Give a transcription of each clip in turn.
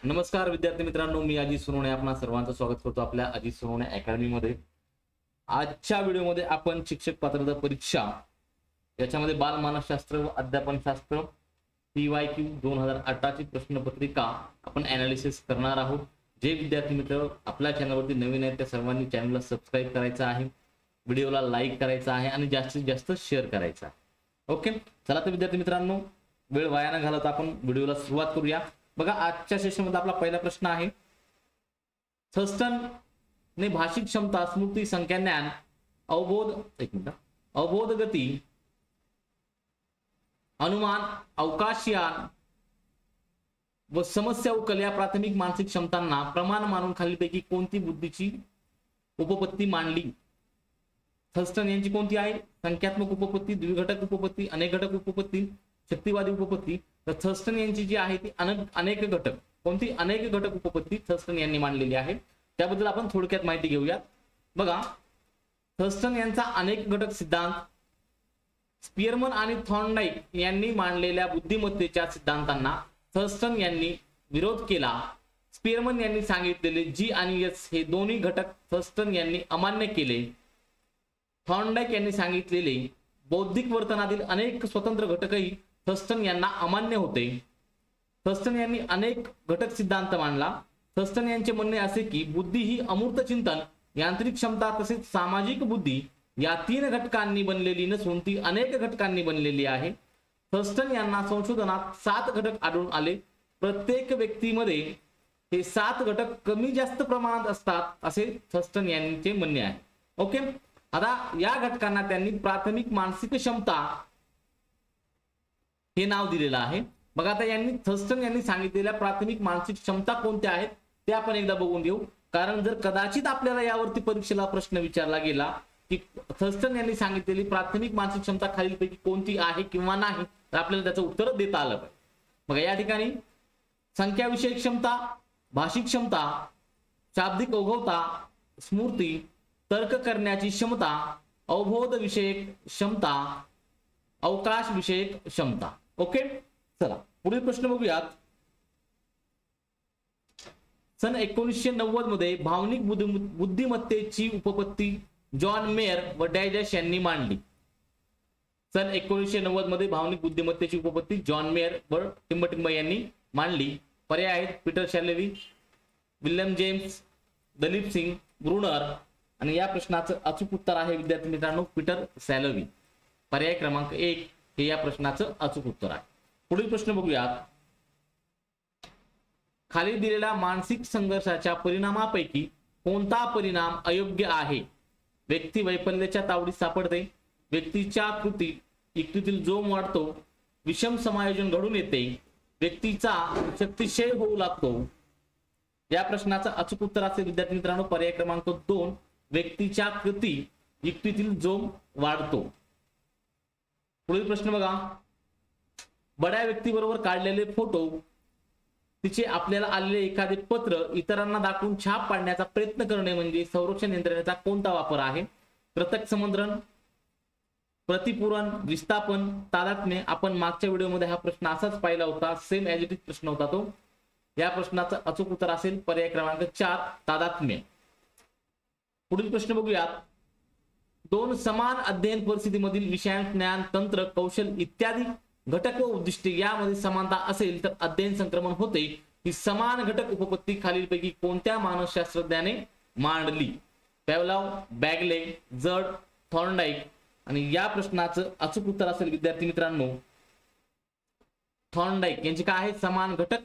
नमस्कार विद्यार्थी मित्रांनो, मी अजित सोनवणे आपणा सर्वांचं स्वागत करतो आपल्या अजित सोनवणे अकॅडमी मध्ये। आजच्या व्हिडिओमध्ये आपण शिक्षक पात्रता परीक्षा याच्यामध्ये बालमानसशास्त्र व अध्यापनशास्त्र PYQ 2018 ची प्रश्नपत्रिका आपण ॲनालिसिस करणार आहोत। जे विद्यार्थी मित्र आपल्या चॅनलवरती नवीन आहेत त्या सर्वांनी चॅनलला सबस्क्राइब करायचं आहे, व्हिडिओला लाईक करायचा आहे आणि जास्तीत जास्त शेअर करायचा आहे। ओके, चला तर विद्यार्थी मित्रांनो, वेळ वाया न घालवता आपण व्हिडिओला सुरुवात करूया। बघा, आजच्या सेशन मध्ये आपला पहिला प्रश्न आहे, थर्स्टन ने भाषिक क्षमता, स्मृती, संख्या ज्ञान, अवबोध गती, अनुमान, अवकाशयान व समस्या उकल या प्राथमिक मानसिक क्षमतांना प्रमाण मानून खालीलपैकी कोणती बुद्धीची उपपत्ती मांडली? थर्स्टन यांची कोणती आहे? संख्यात्मक उपपत्ती, द्विघटक उपपत्ती, अनेक घटक उपपत्ती, शक्तिवादी उपपत्ती। तर थर्स्टन यांची जी आहे ती अनेक घटक, कोणती अनेक घटक उपपत्ती थर्स्टन यांनी मांडलेली आहे। त्याबद्दल आपण थोडक्यात माहिती घेऊया। बघा, थर्स्टन यांचा अनेक घटक सिद्धांत स्पियरमन आणि थॉर्नडाईक यांनी मांडलेल्या बुद्धिमत्तेच्या सिद्धांतांना थर्स्टन यांनी विरोध केला। स्पियरमन यांनी सांगितलेले G आणि S हे दोन्ही घटक थर्स्टन यांनी अमान्य केले। थॉर्नडाईक यांनी सांगितलेले बौद्धिक वर्तनातील अनेक स्वतंत्र घटकही थर्स्टन यांना अमान्य होते। थर्स्टन यांनी अनेक घटक सिद्धांत मांडला। थर्स्टन यांचे म्हणणे असे की बुद्धी ही अमूर्त चिंतन, यांत्रिक क्षमता तसेच सामाजिक बुद्धी या 3 घटकांनी बनलेली नसून ती अनेक घटकांनी बनलेली आहे। थर्स्टन यांना संशोधनात 7 घटक आढळून आले। प्रत्येक व्यक्तीमध्ये हे 7 घटक कमी जास्त प्रमाणात असतात असे थर्स्टन यांचे म्हणणे आहे। ओके, आता या घटकांना त्यांनी प्राथमिक मानसिक क्षमता हे नाव दिलेलं आहे। बघा, आता यांनी थर्स्टन यांनी सांगितलेल्या प्राथमिक मानसिक क्षमता कोणत्या आहेत ते आपण एकदा बघून घेऊ, कारण जर कदाचित आपल्याला यावरती परीक्षेला प्रश्न विचारला गेला की थर्स्टन यांनी सांगितलेली प्राथमिक मानसिक क्षमता खालीलपैकी कोणती आहे किंवा नाही, तर आपल्याला त्याचं उत्तर देता आलं पाहिजे। बघा, या ठिकाणी संख्या विषयक क्षमता, भाषिक क्षमता, शाब्दिक ओघवता, स्मृती, तर्क करण्याची क्षमता, अवबोध विषयक क्षमता, अवकाश विषयक क्षमता। ओके, चला पुढील प्रश्न बघूयात। सन 1990 मध्ये भावनिक बुद्धिमत्तेची उपपत्ती जॉन मेयर व डॅश यांनी मांडली। सन 1990 मध्ये भावनिक बुद्धिमत्तेची उपपत्ती जॉन मेयर व टिंबटिंब यांनी मांडली। पर्याय आहेत Peter Salovey, William James, Dalip Singh, Bruner. आणि या प्रश्नाचं अचूक उत्तर आहे विद्यार्थी मित्रांनो पीटर सॅलोवी। पर्याय क्रमांक 1 हे या प्रश्नाचं अचूक उत्तर आहे। पुढील प्रश्न बघूयात। खाली दिलेल्या मानसिक संघर्षाच्या परिणामापैकी कोणता परिणाम अयोग्य आहे? व्यक्ती वैफल्याच्या तावडीत सापडते, व्यक्तीच्या युक्तीतील जोम वाढतो, विषम समायोजन घडून येते, व्यक्तीचा शक्तिक्षय होऊ लागतो। या प्रश्नाचं अचूक उत्तर असेल विद्यार्थी मित्रांनो पर्याय क्रमांक 2, व्यक्तीच्या युक्तीतील जोम वाढतो। पुढील प्रश्न बघा, बड्या व्यक्तीबरोबर काढलेले फोटो, तिचे आपल्याला आलेले एखादे पत्र इतरांना दाखवून छाप पाडण्याचा प्रयत्न करणे म्हणजे संरक्षण यंत्रणेचा कोणता वापर आहे? कृतक समंद्रण, प्रतिपूरण, विस्थापन, तादात्म्य। आपण मागच्या व्हिडिओमध्ये हा प्रश्न असाच पाहिला होता, सेम ॲज इट इज प्रश्न होता तो। या प्रश्नाचं अचूक उत्तर असेल पर्याय क्रमांक 4, तादात्म्य। पुढील प्रश्न बघूयात। 2 समान अध्ययन परिस्थितीमधील विषयांत ज्ञान, तंत्र, कौशल इत्यादी घटक व उद्दिष्टे यामध्ये समानता असेल तर अध्ययन संक्रमण होते। ही समान घटक उपपत्ती खालीलपैकी कोणत्या मानसशास्त्रज्ञाने मांडली? पॅव्लॉव, बॅगले, जड, थॉर्नडाईक। आणि या प्रश्नाचं अचूक उत्तर असेल विद्यार्थी मित्रांनो थॉर्नडाईक यांची काय आहे? समान घटक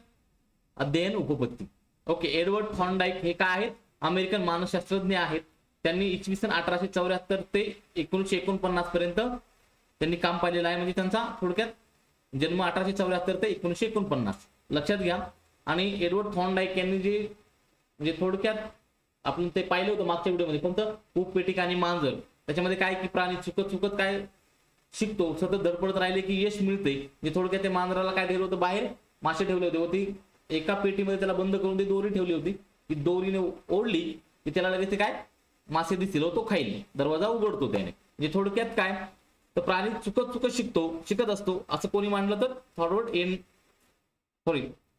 अध्ययन उपपत्ती। ओके, एडवर्ड थॉर्नडाईक हे काय आहेत? अमेरिकन मानसशास्त्रज्ञ आहेत। त्यांनी इसवी सन 1874 ते 1949 पर्यंत त्यांनी काम पाहिलेलं आहे। म्हणजे त्यांचा थोडक्यात जन्म 1874 ते 1949 लक्षात घ्या। आणि एडवर्ड थॉर्नडाईक यांनी जे म्हणजे थोडक्यात आपण ते पाहिलं होतं मागच्या व्हिडिओमध्ये, कोणतं? कूक, पेटिका आणि मांजर। त्याच्यामध्ये काय की प्राणी चुकत काय शिकतो, सतत धडपडत राहिले की यश मिळते। म्हणजे थोडक्यात ते मांजराला काय ठेवलं होतं? बाहेर मासे ठेवले होते, ती एका पेटीमध्ये त्याला बंद करून ती दोरी ठेवली होती। ती दोरीने ओढली की त्याला लगेच ते काय मासे दिसतील, तो खाईल, दरवाजा उघडतो त्याने। म्हणजे थोडक्यात काय तर प्राणी चुकत शिकत असतो असं कोणी मांडलं तर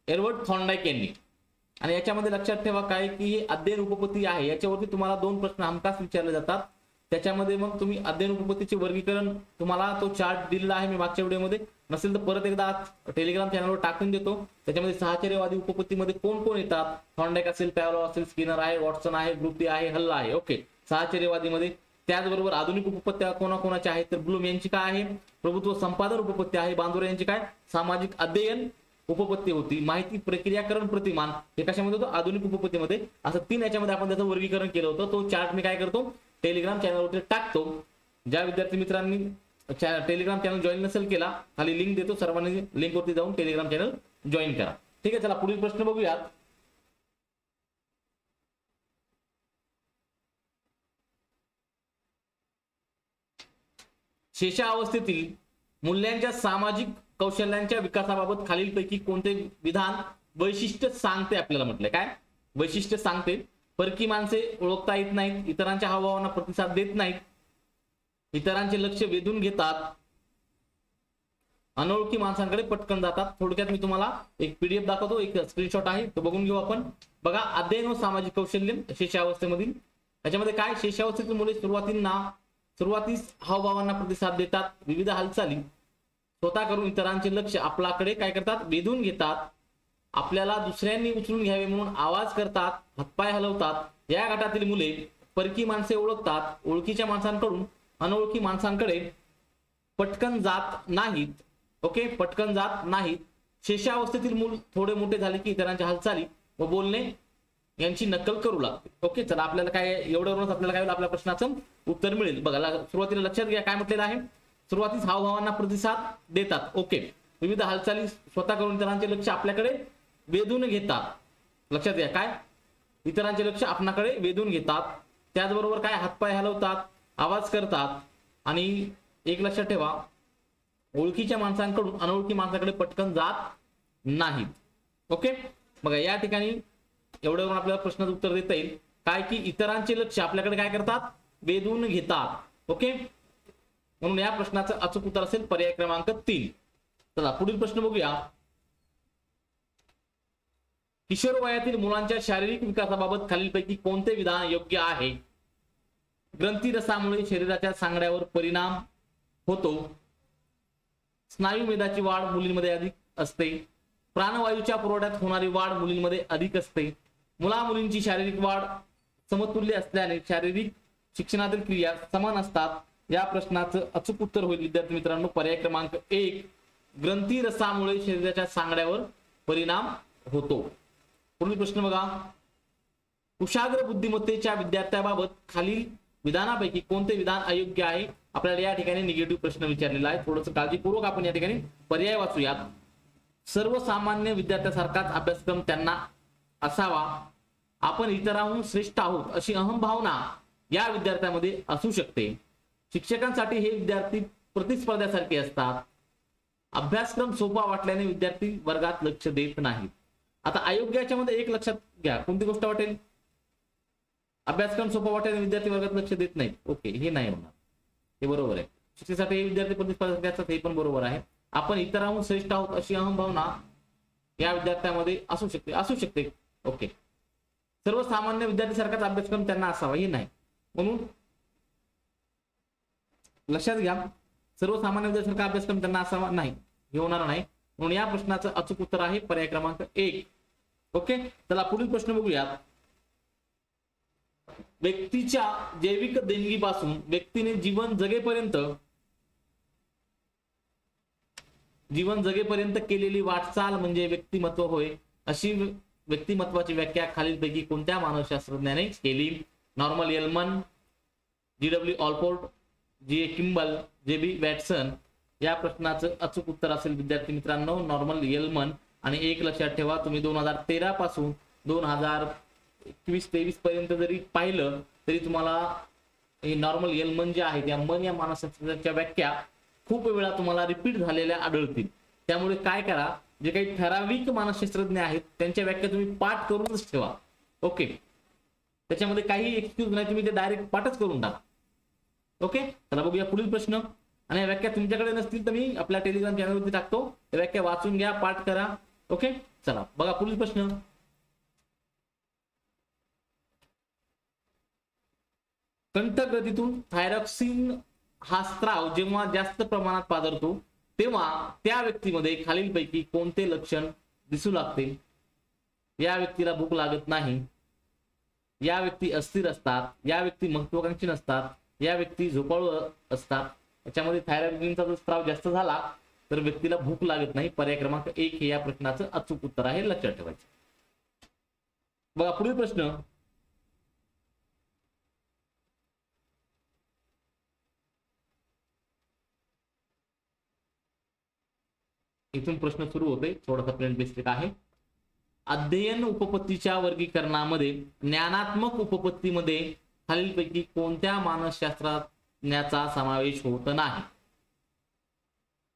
एडवर्ड थॉर्नडाईक यांनी। आणि याच्यामध्ये लक्षात ठेवा काय की हे अध्ययन उपपत्ती आहे, याच्यावरती तुम्हाला 2 प्रश्न हमखास विचारले जातात. त्याच्यामध्ये मग तुम्ही अध्ययन उपपत्तीचे वर्गीकरण, तुम्हाला तो चार्ट दिलेला आहे मी मागच्या व्हिडिओमध्ये, नसेल तर परत एकदा टेलिग्राम चॅनलवर टाकून देतो. त्याच्यामध्ये साहचर्यवादी उपपत्तीमध्ये कोण कोण येतात, थॉर्नडाईक असेल, पॅव्लोव असेल, स्किनर आहे, वॉटसन आहे, ग्रुप डी आहे, हल्ला आहे. ओके, साहचर्यवादीमध्ये. त्याचबरोबर आधुनिक उपपत्त्या कोणाकोणाच्या आहेत, तर ब्लूम यांची काय आहे, प्रभुत्व संपादन उपपत्ती आहे. बांदुरा यांची काय, सामाजिक अध्ययन उपपत्ती होती. माहिती प्रक्रियाकरण प्रतिमान हे कशामध्ये होतं, आधुनिक उपपत्तीमध्ये. असं 3 याच्यामध्ये आपण त्याचं वर्गीकरण केलं होतं. तो चार्ट मी काय करतो, टेलिग्राम चॅनलवरती टाकतो. ज्या विद्यार्थी मित्रांनी टेलिग्राम चॅनल जॉईन नसेल केला, खाली लिंक देतो, सर्वांनी लिंकवरती जाऊन टेलिग्राम चॅनल जॉईन करा. ठीक आहे, चला पुढील प्रश्न बघूयात. शेषावस्थेतील मूल्यांच्या सामाजिक कौशल्यांच्या विकासाबाबत खालीलपैकी कोणते विधान वैशिष्ट्य सांगते, आपल्याला म्हटलंय काय, वैशिष्ट्य सांगते. परकी माणसे ओळखता येत नाहीत, इतरांच्या हावभावांना प्रतिसाद देत नाहीत, इतरांचे लक्ष वेधून घेतात, अनोळखी माणसांकडे पटकन जातात. थोडक्यात मी तुम्हाला एक पीडीएफ दाखवतो, एक स्क्रीनशॉट आहे, तो बघून घेऊ आपण. बघा, अध्ययन व सामाजिक कौशल्य शेषावस्थेमधील. त्याच्यामध्ये काय, शेषावस्थेतील मुले सुरुवातीस हावभावांना प्रतिसाद देतात, विविध हालचाली स्वतः करून इतरांचे लक्ष आपल्याकडे काय करतात, वेधून घेतात, आपल्याला दुसऱ्यांनी उचलून घ्यावे म्हणून आवाज करतात, हातपाय हलवतात. या गटातील मुले परकी माणसे ओळखतात, ओळखीच्या माणसांकडून अनोळखी माणसांकडे पटकन जात नाहीत. ओके, पटकन जात नाहीत. शेषावस्थेतील मूल थोडे मोठे झाले की इतरांच्या हालचाली व बोलणे यांची नक्कल करू लागते. ओके, चला आपल्याला काय, एवढ्यावरूनच आपल्याला काय आपल्या प्रश्नाचं उत्तर मिळेल. बघा, सुरुवातीला लक्षात घ्या काय म्हटलेलं आहे, सुरुवातीस हावभावांना प्रतिसाद देतात. ओके, विविध हालचाली स्वतः करून इतरांचे लक्ष आपल्याकडे वेधून घेतात. लक्षात घ्या काय, इतरांचे लक्ष आपणाकडे वेधून घेतात. त्याचबरोबर काय, हातपाय हलवतात, आवाज करतात. आणि एक लक्षात ठेवा, ओळखीच्या माणसांकडून अनोळखी माणसाकडे पटकन जात नाहीत. ओके, बघा या ठिकाणी एवढ्यावरून आपल्याला प्रश्नाचं उत्तर देता येईल काय की इतरांचे लक्ष आपल्याकडे काय करतात, वेधून घेतात. ओके, म्हणून या प्रश्नाचं अचूक उत्तर असेल पर्याय क्रमांक 3. चला पुढील प्रश्न बघूया. किशोर वयातील मुलांच्या शारीरिक विकासाबाबत खालीलपैकी कोणते विधान योग्य आहे. ग्रंथी रसामुळे शरीराच्या सांगड्यावर परिणाम होतो, स्नायू मेदाची वाढ मुलींमध्ये अधिक असते, प्राणवायूच्या पुरवठ्यात होणारी वाढ मुलींमध्ये अधिक असते, मुला मुलींची शारीरिक वाढ समतुल्य असल्याने शारीरिक शिक्षणातील क्रिया समान असतात. या प्रश्नाचं अचूक उत्तर होईल विद्यार्थी मित्रांनो पर्याय क्रमांक 1, ग्रंथी रसामुळे शरीराच्या सांगड्यावर परिणाम होतो. पुढील प्रश्न बघा, कुशाग्र बुद्धिमत्तेच्या विद्यार्थ्याबाबत खालील विधानापैकी कोणते विधान अयोग्य आहे. आपल्याला या ठिकाणी निगेटिव्ह प्रश्न विचारलेला आहे, थोडंसं काळजीपूर्वक आपण या ठिकाणी पर्याय वाचूयात. सर्वसामान्य विद्यार्थ्यासारखाच अभ्यासक्रम त्यांना असावा, आपण इतरांहून श्रेष्ठ आहोत अशी अहंभावना या विद्यार्थ्यामध्ये असू शकते, शिक्षकांसाठी हे विद्यार्थी प्रतिस्पर्ध्यासारखे असतात, अभ्यासक्रम सोपा वाटल्याने विद्यार्थी वर्गात लक्ष देत नाहीत. आता अयोग्याच्या मध्ये एक लक्षात घ्या, कोणती गोष्ट वाटेल, अभ्यासक्रम सोपा वाटल्याने विद्यार्थी वर्गात लक्ष देत नाहीत. ओके, हे नाही होणार, हे बरोबर आहे. शिक्षकासाठी हे विद्यार्थी प्रतिस्पर्धा असतात, हे पण बरोबर आहे. आपण इतरांहून श्रेष्ठ आहोत अशी अहंभावना या विद्यार्थ्यामध्ये असू शकते. ओके, सर्वसामान्य विद्यार्थ्यासारखाच अभ्यासक्रम त्यांना असावा, हे नाही. म्हणून लक्षात घ्या, सर्वसामान्य विद्यार्थ्यासारखा अभ्यासक्रम त्यांना असावा नाही, हे होणार नाही. म्हणून या प्रश्नाचं अचूक उत्तर आहे पर्याय क्रमांक 1. ओके, चला पुढील प्रश्न बघूयात. व्यक्तीच्या जैविक देणगीपासून व्यक्तीने जीवन जगेपर्यंत केलेली वाटचाल म्हणजे व्यक्तिमत्व होय. अशी व्यक्तिमत्वाची व्याख्या खालीलपैकी कोणत्या मानसशास्त्रज्ञाने केली. Norman Yelman, G W. Allport, G A. Kimble, J B. Watson. या प्रश्नाचं अचूक उत्तर असेल विद्यार्थी मित्रांनो नॉर्मन येल्मन. आणि एक लक्षात ठेवा, तुम्ही 2013 पासून 2021-23 पर्यंत जरी पाहिलं तरी तुम्हाला हे नॉर्मन येल्मन जे आहे त्या मन या मानसशास्त्राच्या व्याख्या खूप वेळा तुम्हाला रिपीट झालेल्या आढळतील. त्यामुळे काय करा, जे काही ठराविक मानसशास्त्रज्ञ आहेत त्यांच्या व्याख्या तुम्ही पाठ करूनच ठेवा. ओके, त्याच्यामध्ये काही एक्सक्यूज नाही, तुम्ही ते डायरेक्ट पाठच करून टाका. ओके, चला बघूया पुढील प्रश्न. आणि या व्याख्या तुमच्याकडे नसतील तर मी आपल्या टेलिग्राम चॅनलवरती टाकतो, त्या व्याख्या वाचून घ्या, पाठ करा. ओके, चला बघा पुढील प्रश्न. कंठग्रथीतून थायरॉक्सिन हा स्त्राव जेव्हा जास्त प्रमाणात पाझरतो तेव्हा त्या व्यक्तीमध्ये खालीलपैकी कोणते लक्षण दिसू लागते? या व्यक्तीला भूक लागत नाही, या व्यक्ती अस्थिर असतात, या व्यक्ती महत्वाकांक्षी नसतात, या व्यक्ती झोपाळू असतात. याच्यामध्ये थायरॉक्सिनचा जर स्त्राव जास्त झाला तर व्यक्तीला भूक लागत नाही. पर्याय क्रमांक 1 हे या प्रश्नाचं अचूक उत्तर आहे, लक्षात ठेवायचं. बघा पुढील प्रश्न, इथून प्रश्न सुरू होते, थोडासा प्लेन बेसिक आहे. अध्ययन उपपत्तीच्या वर्गीकरणामध्ये ज्ञानात्मक उपपत्तीमध्ये खालीलपैकी कोणत्या मानसशास्त्रज्ञाचा समावेश होत नाही?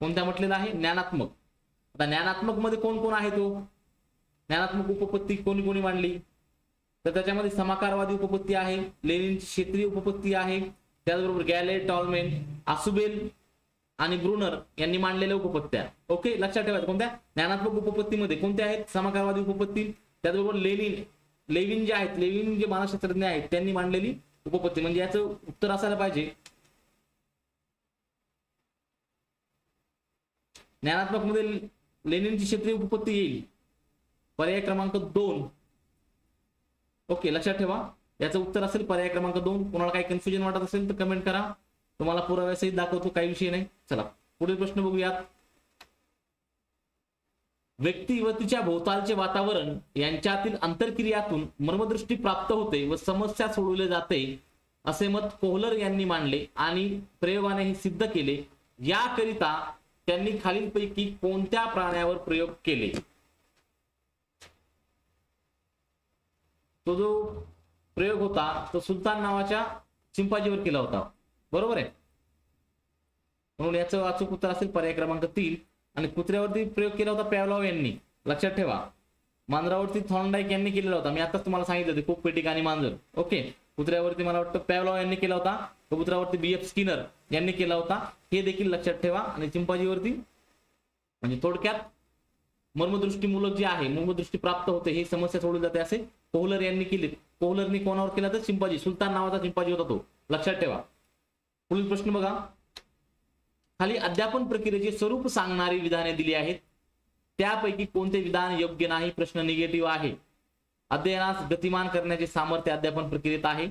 कोणत्या म्हटलेला आहे? ज्ञानात्मक. आता ज्ञानात्मक मध्ये कोण कोण आहे? तो ज्ञानात्मक उपपत्ती कोणी कोणी मांडली? तर त्याच्यामध्ये समाकारवादी उपपत्ती आहे, लेनिनची क्षेत्रीय उपपत्ती आहे, त्याचबरोबर गॅलेट, टॉलमेन, आसुबेल आणि ब्रुनर यांनी मांडलेल्या उपपत्त्या. ओके, लक्षात ठेवायचं. कोणत्या? ज्ञानात्मक उपपत्तीमध्ये कोणत्या आहेत? समाकारवादी उपपत्ती, त्याचबरोबर लेविन जे आहेत, लेविन जे मानसशास्त्रज्ञ आहेत त्यांनी मांडलेली उपपत्ती. म्हणजे याचं उत्तर असायला पाहिजे ज्ञानात्मक मध्ये लेनिनची क्षेत्रीय उपपत्ती येईल, पर्याय क्रमांक 2. ओके, लक्षात ठेवा, याचं उत्तर असेल पर्याय क्रमांक 2. कोणाला काही कन्फ्युजन वाटत असेल तर कमेंट करा, तुम्हाला पुराव्यासहित दाखवतो, काही विषय नाही. चला पुढील प्रश्न बघूयात. व्यक्ती व तिच्या भोवतालचे वातावरण यांच्यातील आंतरक्रियातून मर्मदृष्टी प्राप्त होते व समस्या सोडवली जाते असे मत कोहलर यांनी मांडले आणि प्रयोगाने हे सिद्ध केले. याकरिता त्यांनी खालीलपैकी कोणत्या प्राण्यावर प्रयोग केले? तो जो प्रयोग होता तो सुलतान नावाच्या चिंपांजीवर केला होता, बरोबर आहे. म्हणून याचं अचूक उत्तर असेल पर्याय क्रमांक 3. आणि कुत्र्यावरती प्रयोग केला होता पॅवलॉव यांनी, लक्षात ठेवा. मांजरावरती थॉर्नडाईक यांनी केलेला होता, मी आताच तुम्हाला सांगितलं होते, खूप पेटिक आणि मांजर. ओके, कुत्र्यावरती मला वाटतं पॅवलॉव यांनी केला होता, कबुतरावरती BF स्किनर यांनी केला होता, हे देखील लक्षात ठेवा. आणि चिंपांजीवरती म्हणजे थोडक्यात मर्मदृष्टीमूलक जे आहे, मर्मदृष्टी प्राप्त होते, ही समस्या सोडवली जाते असे कोहलर यांनी केले. कोहलरनी कोणावर केला? तर चिंपांजी, सुलतान नावाचा चिंपांजी होता तो, लक्षात ठेवा. पुढील प्रश्न बघा. खाली अध्यापन प्रक्रियेचे स्वरूप सांगणारी विधाने दिली आहेत, त्यापैकी कोणते विधान योग्य नाही? प्रश्न निगेटिव्ह आहे. अध्ययनास गतिमान करण्याचे सामर्थ्य अध्यापन प्रक्रियेत आहे,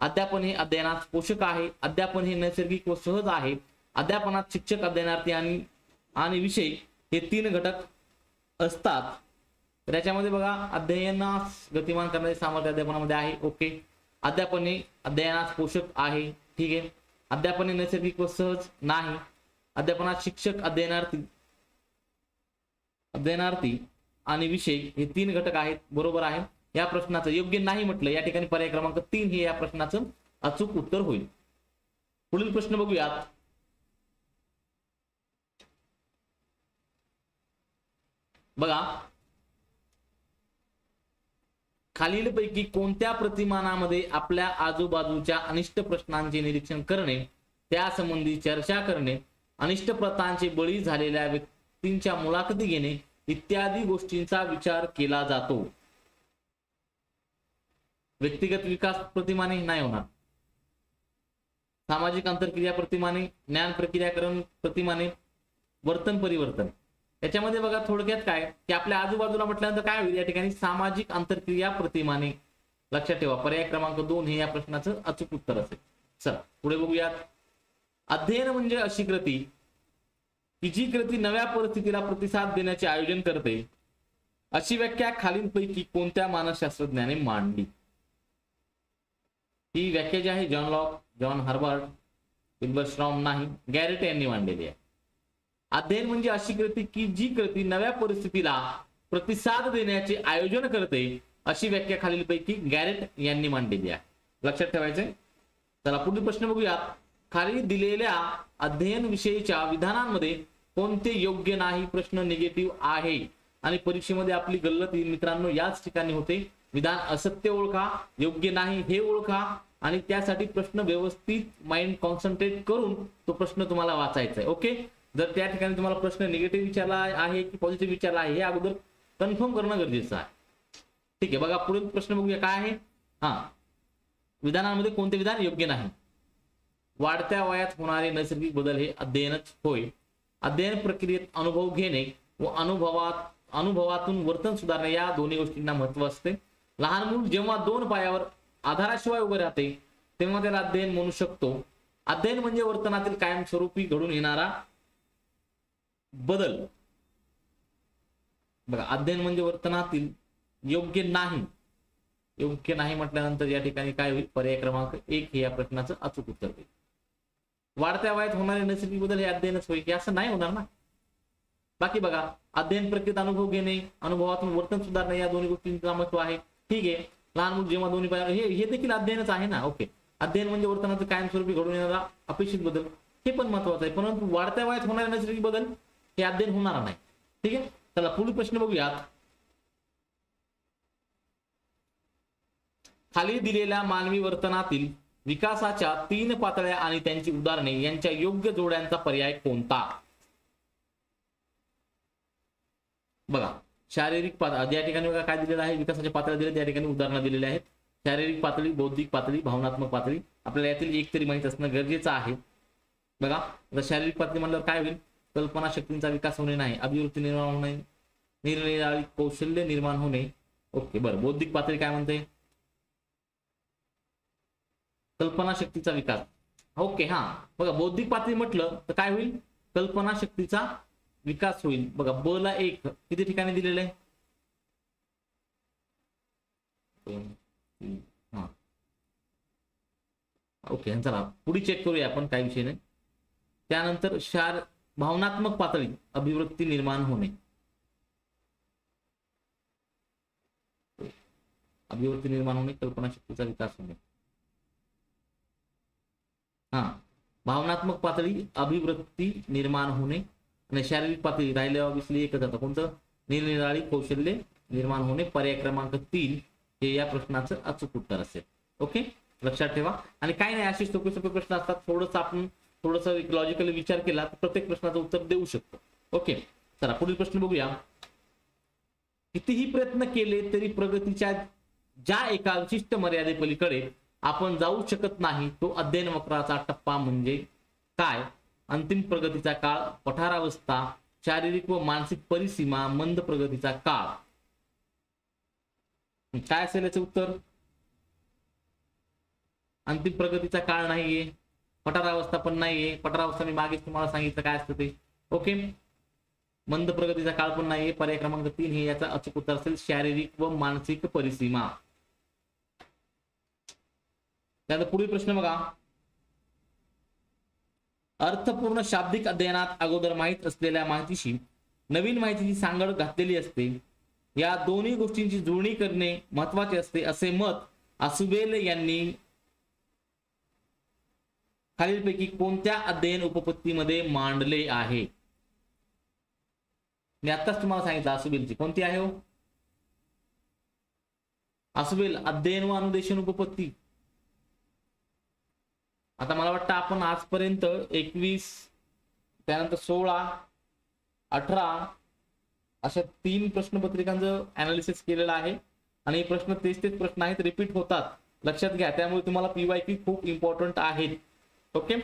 अध्यापन हे अध्ययनास पोषक आहे, अध्यापन हे नैसर्गिक व सहज आहे, अध्यापनात शिक्षक, अध्ययनार्थी आणि विषय हे 3 घटक असतात. तर याच्यामध्ये बघा, अध्ययनास गतिमान करण्याचे सामर्थ्य अध्यापनामध्ये आहे. ओके, अध्यापन हे अध्ययनास पोषक आहे, ठीक आहे. अध्यापन हे नैसर्गिक व सहज नाही, अध्यापनात शिक्षक, अध्ययनार्थी आणि विषय हे 3 घटक आहेत, बरोबर आहे. या प्रश्नाचं योग्य नाही म्हटलं, या ठिकाणी पर्याय क्रमांक 3 हे या प्रश्नाचं अचूक उत्तर होईल. पुढील प्रश्न बघूयात. बघा, खालीलपैकी कोणत्या प्रतिमानामध्ये आपल्या आजूबाजूच्या अनिष्ट प्रश्नांचे निरीक्षण करणे, त्यासंबंधी चर्चा करणे, अनिष्ट प्रथांचे बळी झालेल्या व्यक्तींच्या मुलाखती घेणे इत्यादी गोष्टींचा विचार केला जातो? व्यक्तिगत विकास प्रतिमाने नाही होणार, सामाजिक आंतरक्रिया प्रतिमाने, ज्ञान प्रक्रियाकरण प्रतिमाने, वर्तन परिवर्तन. याच्यामध्ये बघा थोडक्यात काय की आपल्या आजूबाजूला म्हटल्यानंतर काय होईल? या ठिकाणी सामाजिक आंतरक्रिया प्रतिमाने, लक्षात ठेवा. पर्याय क्रमांक 2 हे या प्रश्नाचं अचूक उत्तर असेल. चला पुढे बघूयात. अध्ययन म्हणजे अशी कृती की जी कृती नव्या परिस्थितीला प्रतिसाद देण्याचे आयोजन करते, अशी व्याख्या खालीलपैकी कोणत्या मानसशास्त्रज्ञाने मांडली? ही व्याख्या जी आहे जॉन लॉक, जॉन हार्वर्ड, विल्बरश्रॉम नाही, गॅरेट यांनी मांडलेली आहे. अध्ययन म्हणजे अशी कृती की जी कृती नव्या परिस्थितीला प्रतिसाद देण्याचे आयोजन करते, अशी व्याख्या खालीलपैकी गॅरेट यांनी मांडलेली आहे, लक्षात ठेवायचे. चला पुढील प्रश्न बघूयात. खाली दिलेल्या अध्ययन विषयीच्या विधानांमध्ये कोणते योग्य नाही? प्रश्न निगेटिव्ह आहे आणि परीक्षेमध्ये आपली गल्लत मित्रांनो याच ठिकाणी होते. विधान असत्य ओळखा, योग्य नाही हे ओळखा आणि त्यासाठी प्रश्न व्यवस्थित माइंड कॉन्सन्ट्रेट करून तो प्रश्न तुम्हाला वाचायचा आहे. ओके, जर त्या ठिकाणी तुम्हाला प्रश्न निगेटिव्ह विचारला आहे की पॉझिटिव्ह विचारला आहे हे अगोदर कन्फर्म करणं गरजेचं आहे. ठीक आहे, बघा पुढील प्रश्न बघूया काय आहे. विधानांमध्ये कोणते विधान योग्य नाही? वाढत्या वयात होणारे नैसर्गिक बदल हे अध्ययनच होय. अध्ययन प्रक्रियेत अनुभव घेणे व अनुभवातून वर्तन सुधारणे या दोन्ही गोष्टींना महत्व असते. लहान मूल जेव्हा दोन पायावर आधाराशिवाय उभे राहते तेव्हा त्याला अध्ययन म्हणू शकतो. अध्ययन म्हणजे वर्तनातील कायमस्वरूपी घडून येणारा बदल. बघा, अध्ययन म्हणजे वर्तनातील योग्य नाही म्हटल्यानंतर या ठिकाणी काय होईल? पर्याय क्रमांक 1 हे या प्रश्नाचं अचूक उत्तर होईल. वाढत्या वयात होणारे नैसर्गिक बदल हे अध्ययनच होईल की असं नाही होणार ना. बाकी बघा, अध्ययन प्रक्रियेत अनुभव घेणे, अनुभवातून वर्तन सुधारणे या दोन्ही गोष्टींचं महत्व आहे. ठीक आहे, लहान मुलं जेव्हा दोन्ही पायावर, हे देखील अध्ययनच आहे ना. ओके, अध्ययन म्हणजे वर्तनाचं कायमस्वरूपी घडून येणारा अपेक्षित बदल, हे पण महत्वाचं आहे. परंतु वाढत्या वयात होणारे नैसर्गिक बदल हे अध्ययन होणार नाही. ठीक आहे, चला पुढील प्रश्न बघूयात. खाली दिलेल्या मानवी वर्तनातील विकासाच्या 3 पातळ्या आणि त्यांची उदाहरणे यांच्या योग्य जोड्यांचा पर्याय कोणता? बघा, शारीरिक पातळी या ठिकाणी बघा काय दिलेलं आहे? विकासाच्या पातळ्या दिल्या, त्या ठिकाणी उदाहरणं दिलेली आहेत. शारीरिक पातळी, बौद्धिक पातळी, भावनात्मक पातळी. आपल्याला यातील एक तरी माहित असणं गरजेचं आहे. बघा, आता शारीरिक पातळी म्हणल्यावर काय होईल? कल्पना शक्तींचा विकास होणे नाही, अभिवृत्ती निर्माण होणे, निरनिराळी कौशल्य निर्माण होणे. ओके, बरं. बौद्धिक पातळी काय म्हणते? कल्पना शक्तीचा विकास. ओके, हा बघा, बौद्धिक पातळी म्हटलं तर काय होईल? कल्पना शक्तीचा विकास होईल. बघा, ब ला 1 किती ठिकाणी दिलेलं आहे? हा, ओके, चला पुढे चेक करूया आपण, काय विषय नाही. त्यानंतर भावनात्मक पातळी, अभिवृत्ती निर्माण होणे. अभिवृत्ती निर्माण होणे, कल्पना शक्तीचा विकास होणे. हा, भावनात्मक पातळी, अभिवृत्ती निर्माण होणे. आणि शारीरिक पातळी राहिल्या ऑब्विसली एकच आता, कोणतं? निरनिराळी कौशल्य निर्माण होणे. पर्याय क्रमांक 3 हे या प्रश्नाचं अचूक उत्तर असेल. ओके, लक्षात ठेवा. आणि काय नाही, असे सोपे सोपे प्रश्न असतात. थोडंसं एक लॉजिकली विचार केला तर प्रत्येक प्रश्नाचं उत्तर देऊ शकतो. ओके, चला पुढील प्रश्न बघूया. कितीही प्रयत्न केले तरी प्रगतीच्या ज्या एका विशिष्ट मर्यादेपलीकडे आपण जाऊ शकत नाही तो अध्ययन वक्राचा टप्पा म्हणजे काय? अंतिम प्रगतीचा काळ, पठारावस्था, शारीरिक व मानसिक परिसीमा, मंद प्रगतीचा काळ. काय असेल याचे उत्तर? अंतिम प्रगतीचा काळ नाहीये, पठारावस्था पण नाहीये. पठारावस्था मी मागेच तुम्हाला सांगितलं काय असतं ते. ओके, मंद प्रगतीचा काळ पण नाहीये. पर्याय क्रमांक 3 हे याचा अचूक उत्तर असेल, शारीरिक व मानसिक परिसीमा. त्यानंतर पुढील प्रश्न बघा. अर्थपूर्ण शाब्दिक अध्ययनात अगोदर माहित असलेल्या माहितीशी नवीन माहितीची सांगड घातलेली असते. या दोन्ही गोष्टींची जुळणी करणे महत्वाचे असते असे मत आसुबेल यांनी खालीलपैकी कोणत्या अध्ययन उपपत्तीमध्ये मांडले आहे? मी आत्ताच तुम्हाला सांगितलं आसुबेलची कोणती आहे हो? आसुबेल अध्ययन व अनुदेशन उपपत्ती. आता मला वाटतं आपण आजपर्यंत 21, त्यानंतर 16, 18 अशा 3 प्रश्नपत्रिकांचं अनालिसिस केलेलं आहे. आणि प्रश्न तेच प्रश्न आहेत, रिपीट होतात, लक्षात घ्या. त्यामुळे तुम्हाला PYQ खूप इम्पॉर्टंट आहेत. ओके,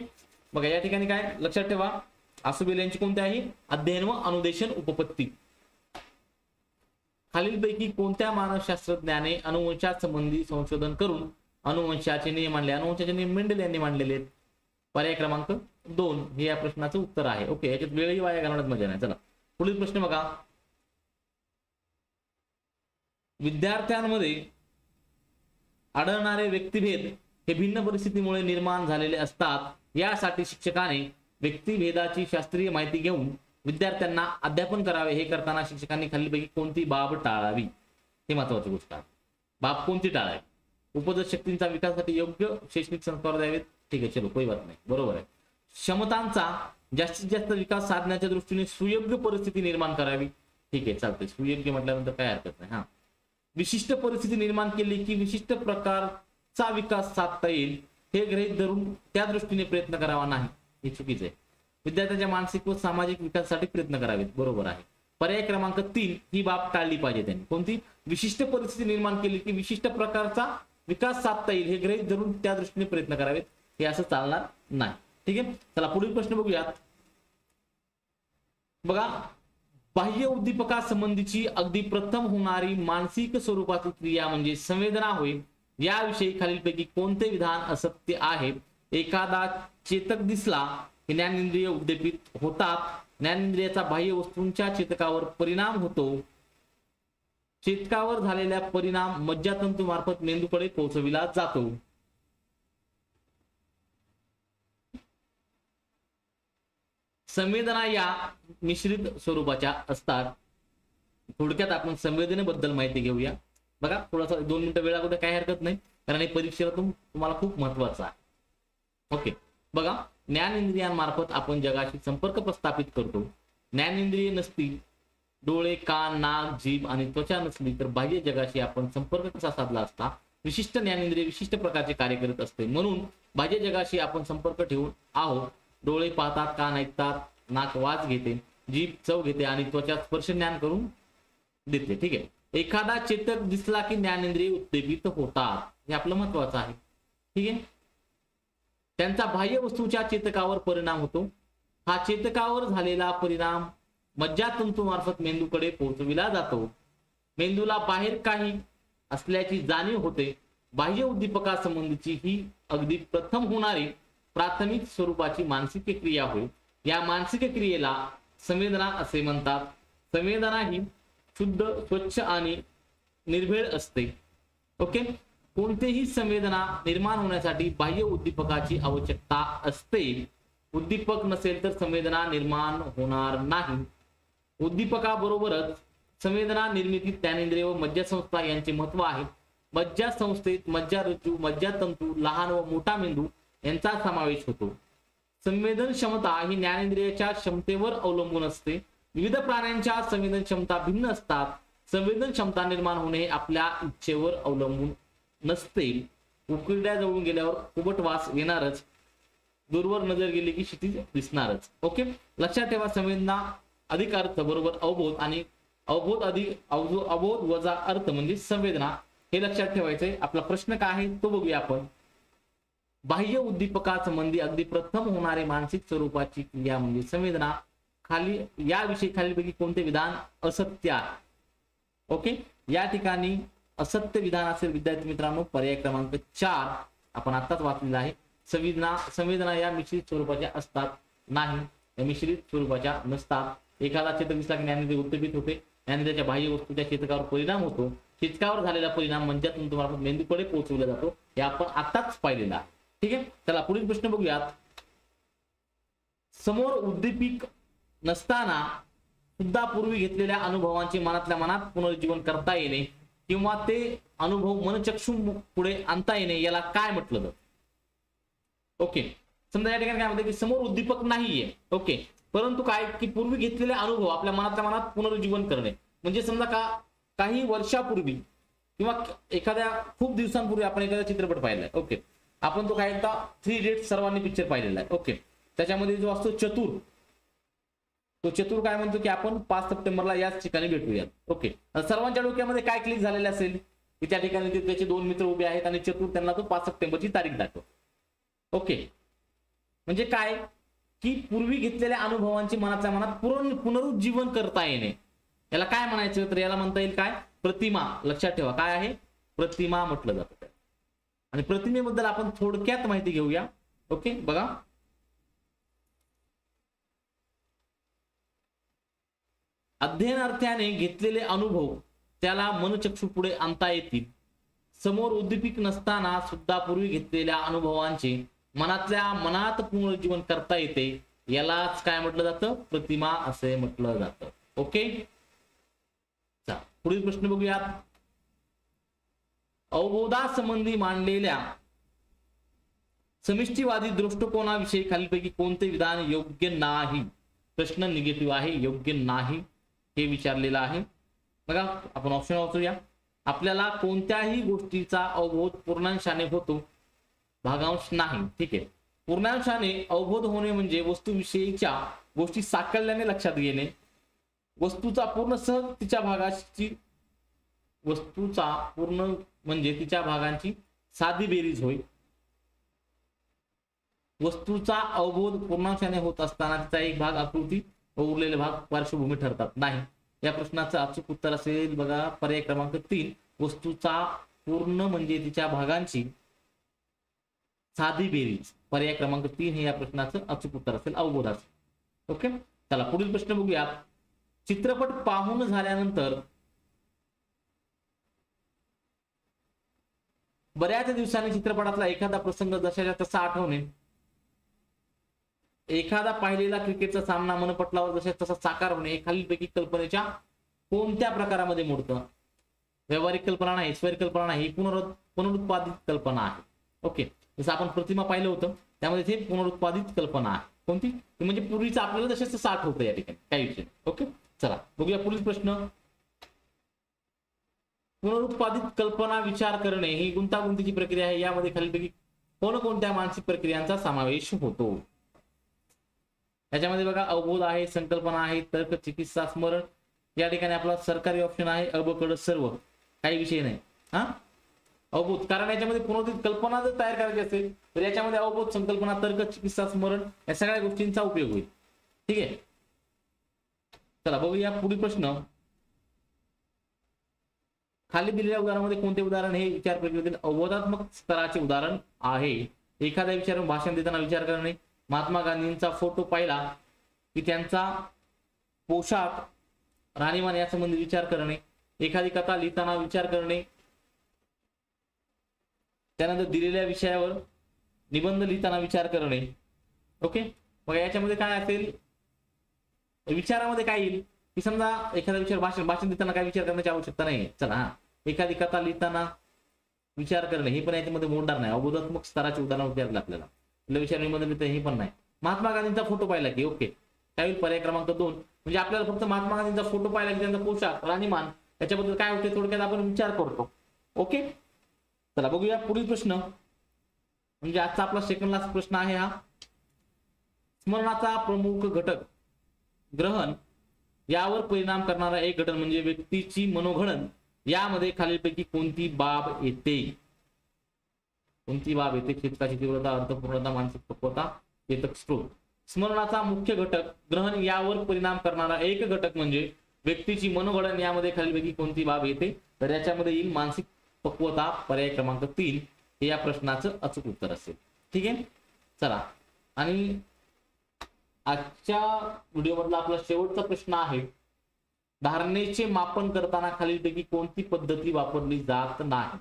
बघा या ठिकाणी काय लक्षात ठेवा, आसुबेल यांची कोणती आहे? अध्ययन व अनुदेशन उपपत्ती. खालीलपैकी कोणत्या मानसशास्त्रज्ञाने अनुवंशात संबंधी संशोधन करून अनुवंशाचे नियम मांडले? अनुवंशाचे नियम मेंडेल यांनी मांडलेले आहेत. पर्याय क्रमांक 2 हे या प्रश्नाचं उत्तर आहे. ओके, याच्यात वेळही वाया घालवण्यात मजा नाही. चला पुढील प्रश्न बघा. विद्यार्थ्यांमध्ये आढळणारे व्यक्तिभेद हे भिन्न परिस्थितीमुळे निर्माण झालेले असतात. यासाठी शिक्षकाने व्यक्तिभेदाची शास्त्रीय माहिती घेऊन विद्यार्थ्यांना अध्यापन करावे. हे करताना शिक्षकांनी खालीलपैकी कोणती बाब टाळावी? हे महत्वाची गोष्ट आहे. बाब कोणती टाळावी? उपजत शक्तींचा विकासासाठी योग्य शैक्षणिक संस्कार द्यावेत. ठीक आहे, चलो कोई बात नाही, बरोबर आहे. क्षमतांचा जास्तीत जास्त विकास साधण्याच्या दृष्टीने सुयोग्य परिस्थिती निर्माण करावी. ठीक आहे, चालतंय. सुयोग्य म्हटल्यानंतर काय हरकत नाही. हा, विशिष्ट परिस्थिती निर्माण केली की विशिष्ट प्रकारचा विकास साधता येईल हे गृहीत धरून त्या दृष्टीने प्रयत्न करावा नाही, हे चुकीचे आहे. विद्यार्थ्यांच्या मानसिक व सामाजिक विकासासाठी प्रयत्न करावेत, बरोबर आहे. पर्याय क्रमांक 3 ही बाब टाळली पाहिजे त्यांनी. कोणती? विशिष्ट परिस्थिती निर्माण केली की विशिष्ट प्रकारचा विकास साधता येईल हे गृहीत धरून त्या दृष्टीने प्रयत्न करावेत, हे असं चालणार नाही. ठीक आहे, चला पुढील प्रश्न बघूयात. बघा, बाह्य उद्दीपकासंबंधीची अगदी प्रथम होणारी मानसिक स्वरूपाची क्रिया म्हणजे संवेदना होय. याविषयी खालीलपैकी कोणते विधान असत्य आहे? एखादा चेतक दिसला की ज्ञानेंद्रिय उद्दीपित होतात. ज्ञानेंद्रियाचा बाह्य वस्तूंच्या चेतकावर परिणाम होतो. चेतकावर झालेला परिणाम मज्जातंतू मार्फत मेंदूकडे पोहोचविला जातो. संवेदना या मिश्रित स्वरूपाच्या असतात. थोडक्यात आपण संवेदनेबद्दल माहिती घेऊया. बघा, थोडासा 2 मिनिटं वेळ लागू द्या, काही हरकत नाही, कारण हे परीक्षेला तुम्हाला खूप महत्वाचं आहे. ओके, बघा, ज्ञानेंद्रियांमार्फत आपण जगाशी संपर्क प्रस्थापित करतो. ज्ञानेंद्रिय नसतील, डोळे, कान, नाक, जीभ आणि त्वचा नसली तर बाह्य जगाशी आपण संपर्क कसा साधला असता? विशिष्ट ज्ञानेंद्रिय विशिष्ट प्रकारचे कार्य करत असते, म्हणून बाह्य जगाशी आपण संपर्क ठेवून आहोत. डोळे पाहतात, कान ऐकतात, नाक वास घेते, जीभ चव घेते आणि त्वचा स्पर्श ज्ञान करून देते. ठीक आहे, एखादा चेतक दिसला की ज्ञानेंद्रिय उद्दीपित होतात, हे आपलं महत्वाचं आहे. ठीक आहे, त्यांचा बाह्य वस्तूच्या चेतकावर परिणाम होतो. हा चेतकावर झालेला परिणाम मज्जातंतू मार्फत मेंदूकडे पोहोचविला जातो. मेंदूला बाहेर काही असल्याची जाणीव होते. बाह्य उद्दीपकासंबंधीची ही अगदी प्रथम होणारी प्राथमिक स्वरूपाची मानसिक क्रिया होय. या मानसिक क्रियेला संवेदना असे म्हणतात. संवेदना ही शुद्ध, स्वच्छ आणि निर्भेळ असते. ओके, कोणतेही संवेदना निर्माण होण्यासाठी बाह्य उद्दीपकाची आवश्यकता असते. उद्दीपक नसेल तर संवेदना निर्माण होणार नाही. उद्दीपकाबरोबरच संवेदना निर्मितीत ज्ञानेंद्रिय व मज्जासंस्था यांचे महत्व आहे. मज्जासंस्थेत मज्जारज्जू, मज्जातंतू, लहान व मोठा मेंदू यांचा समावेश होतो. संवेदन क्षमता ही ज्ञानेंद्रियाच्या क्षमतेवर अवलंबून असते. विविध प्राण्यांच्या संवेदन क्षमता भिन्न असतात. संवेदन क्षमता निर्माण होणे आपल्या इच्छेवर अवलंबून नसते. उकिरड्या जवळून गेल्यावर कुबट वास येणारच, दूरवर नजर गेली की क्षितिज दिसणारच. ओके, लक्षात ठेवा, संवेदना अधिक अर्थ बरोबर अवबोध आणि अवबोध अधिक अवबोध वजा अर्थ म्हणजे संवेदना, हे लक्षात ठेवायचंय. आपला प्रश्न काय आहे तो बघूया आपण. बाह्य उद्दीपकासंबंधी अगदी प्रथम होणारे मानसिक स्वरूपाची क्रिया म्हणजे संवेदना. खाली याविषयी खालीलपैकी कोणते विधान असत्य आहे? ओके, या ठिकाणी असत्य विधान असेल विद्यार्थी मित्रांनो पर्याय क्रमांक 4 आपण आताच वाचलेला आहे. संवेदना या मिश्रित स्वरूपाच्या असतात नाही, या मिश्रित स्वरूपाच्या नसतात. एखादा चेतक दिसला की ज्ञानेंद्रिय उद्दीपित होते. ज्ञानेंद्रियाच्या बाह्य वस्तूच्या चेतकावर परिणाम होतो. चेतकावर झालेला परिणाम मज्जातंतू मार्फत मेंदूकडे पोहोचवला जातो. हे आपण आताच पाहिलेलं आहे. ठीक आहे, चला पुढील प्रश्न बघूयात. समोर उद्दीपिक नसताना सुद्धा पूर्वी घेतलेल्या अनुभवांचे मनातल्या मनात पुनरुज्जीवन करता येणे किंवा ते अनुभव मनचक्षु पुढे आणता येणे याला काय म्हटलं जातं? ओके, समजा या ठिकाणी काय म्हणते की समोर उद्दीपक नाहीये. ओके, परंतु काय की पूर्वी घेतलेले अनुभव आपल्या मनातल्या मनात पुनरुज्जीवन करणे म्हणजे समजा काही वर्षापूर्वी किंवा एखाद्या खूप दिवसांपूर्वी आपण एखादा चित्रपट पाहिलाय. ओके, आपण तो काय एकदा 3 इडियट्स सर्वांनी पिक्चर पाहिलेला आहे. ओके, त्याच्यामध्ये जो असतो चतुर, तो चतुर काय म्हणतो की आपण 5 सप्टेंबरला याच ठिकाणी भेटूयात. ओके, सर्वांच्या डोक्यामध्ये काय क्लिक झालेलं असेल की त्या ठिकाणी त्याचे 2 मित्र उभे आहेत आणि चतुर त्यांना तो 5 सप्टेंबरची तारीख दाखवतो. ओके, म्हणजे काय की पूर्वी घेतलेल्या अनुभवांची मनातल्या मनात पुनरुज्जीवन करता येणे याला काय म्हणायचं? तर याला म्हणता येईल काय? प्रतिमा. लक्षात ठेवा, काय आहे? प्रतिमा म्हटलं जातं. आणि प्रतिमेबद्दल आपण थोडक्यात माहिती घेऊया. ओके, बघा, अध्ययनार्थाने घेतलेले अनुभव त्याला मनचक्षु पुढे आणता येतील. समोर उद्दीपिक नसताना सुद्धा पूर्वी घेतलेल्या अनुभवांचे मनातल्या मनात पुनरुज्जीवन करता येते. यालाच काय म्हटलं जातं? प्रतिमा असे म्हटलं जातं. ओके, चला पुढील प्रश्न बघूयात. अवबोधासंबंधी मांडलेल्या समिष्टीवादी दृष्टिकोनाविषयी खालीलपैकी कोणते विधान योग्य नाही? प्रश्न निगेटिव्ह आहे, योग्य नाही हे विचारलेलं आहे. बघा, आपण ऑप्शन वाचूया. आपल्याला कोणत्याही गोष्टीचा अवबोध पूर्णांशाने होतो, भागांश नाही. ठीक आहे, पूर्णांशाने अवबोध होणे म्हणजे वस्तूविषयीच्या गोष्टी साकल्याने लक्षात घेणे. वस्तूचा पूर्ण म्हणजे तिच्या भागांची साधी बेरीज होय. वस्तूचा अवबोध पूर्णांशाने होत असताना तिचा एक भाग आकृती व उरलेले भाग पार्श्वभूमी ठरतात. नाही. या प्रश्नाचं अचूक उत्तर असेल बघा पर्याय क्रमांक 3. वस्तूचा पूर्ण म्हणजे तिच्या भागांची साधी बेरीज. पर्याय क्रमांक 3 हे या प्रश्नाचं अचूक उत्तर असेल अवबोधाचं. ओके, चला पुढील प्रश्न बघूया. चित्रपट पाहून झाल्यानंतर बऱ्याच दिवसांनी चित्रपटातला एखादा प्रसंग जशाच्या तसा आठवणे, एखादा पाहिलेला क्रिकेटचा सामना मनपटलावर जशा तसा साकार होणे हे खालीलपैकी कल्पनेच्या कोणत्या प्रकारामध्ये मोडतं? व्यावहारिक कल्पना नाही, स्वैर कल्पना नाही, पुनरुत्पादित कल्पना आहे. ओके, जसं आपण प्रतिमा पाहिलं होतं त्यामध्ये ते पुनरुत्पादित कल्पना आहे. कोणती? म्हणजे पूर्वीचं आपल्याला जशाच तसं आठवतं या ठिकाणी, काही विषय. ओके, चला बघूया पुढील प्रश्न. पुनरुत्पादित कल्पना विचार करणे ही गुंतागुंतीची प्रक्रिया आहे. यामध्ये खालीलपैकी कोणकोणत्या मानसिक प्रक्रियांचा समावेश होतो? याच्यामध्ये बघा अवबोध आहे, संकल्पना आहे, तर्क, चिकित्सा, स्मरण. या ठिकाणी आपला सरकारी ऑप्शन आहे अबकड सर्व, काही विषय नाही. हा अवबोध, कारण याच्यामध्ये पुनरुत्पादित कल्पना जर तयार करायची असेल तर याच्यामध्ये अवबोध, संकल्पना, तर्क, चिकित्सा, स्मरण या सगळ्या गोष्टींचा उपयोग होईल. ठीक आहे, चला बघूया पुढील प्रश्न. खाली दिलेल्या उदाहरणामध्ये कोणते उदाहरण हे विचार प्रक्रियेतील अवबोधात्मक स्तराचे उदाहरण आहे? एखाद्या विचारावर भाषण देताना विचार करणे, महात्मा गांधींचा फोटो पाहिला की त्यांचा पोशाख राहणीमान यासंबंधी विचार करणे, एखादी कथा लिहिताना विचार करणे, त्यानंतर दिलेल्या विषयावर निबंध लिहिताना विचार करणे. ओके, मग याच्यामध्ये काय असेल? विचारामध्ये काय येईल की समजा एखादा विचार भाषण देताना काय विचार करण्याची आवश्यकता नाही. चला, हा एखादी कथा लिहिताना विचार करणे हे पण याच्यामध्ये मोडणार नाही. अवबोधात्मक स्तराचे उदाहरण विचारलं आपल्याला, विचार निबंध लिहिता हे पण नाही. महात्मा गांधींचा फोटो पाहिला की ओके, काय होईल? पर्याय क्रमांक 2. म्हणजे आपल्याला फक्त महात्मा गांधींचा फोटो पाहिला की त्यांचा पोशाख राहणीमान याच्याबद्दल काय होते थोडक्यात आपण विचार करतो. ओके, चला बघूया पुढील प्रश्न. म्हणजे आजचा आपला सेकंड लास्ट प्रश्न आहे हा. स्मरणाचा प्रमुख घटक ग्रहण यावर परिणाम करणारा एक घटक म्हणजे व्यक्तीची मनोघडण. यामध्ये खालीलपैकी कोणती बाब येते? कोणती बाब येते? क्षेत्राची तीव्रता, अर्थपूर्णता, मानसिक पक्वता, चेतक स्त्रोत. स्मरणाचा मुख्य घटक ग्रहण यावर परिणाम करणारा एक घटक म्हणजे व्यक्तीची मनोघडण. यामध्ये खालीलपैकी कोणती बाब येते? तर याच्यामध्ये येईल मानसिक पक्वता. पर्याय क्रमांक 3 हे या प्रश्नाचं अचूक उत्तर असेल. ठीक आहे, चला आणि आजच्या व्हिडिओ मधला आपला शेवटचा प्रश्न आहे. धारणेचे मापन करताना खालीलपैकी कोणती पद्धती वापरली जात नाही?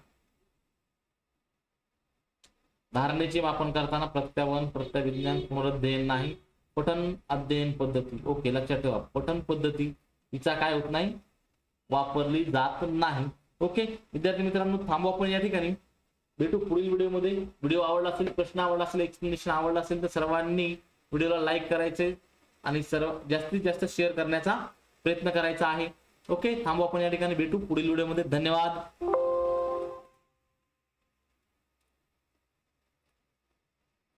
धारणेचे मापन करताना प्रत्यावन, प्रत्याविज्ञान, पुनरुज्जयन नाही, पठन अध्ययन पद्धती. ओके, लक्षात ठेवा पठन पद्धती हिचा काय होत नाही? वापरली जात नाही. ओके विद्यार्थी मित्रांनो, थांबू आपण या ठिकाणी. भेटू पुढील व्हिडिओमध्ये. व्हिडिओ आवडला असेल, प्रश्न आवडला असेल, एक्सप्लेनेशन आवडला असेल तर सर्वांनी व्हिडिओला लाईक करायचे आणि जास्तीत जास्त शेअर करण्याचा प्रयत्न करायचा आहे. ओके, थांबू आपण या ठिकाणी. भेटू पुढील व्हिडिओमध्ये. धन्यवाद.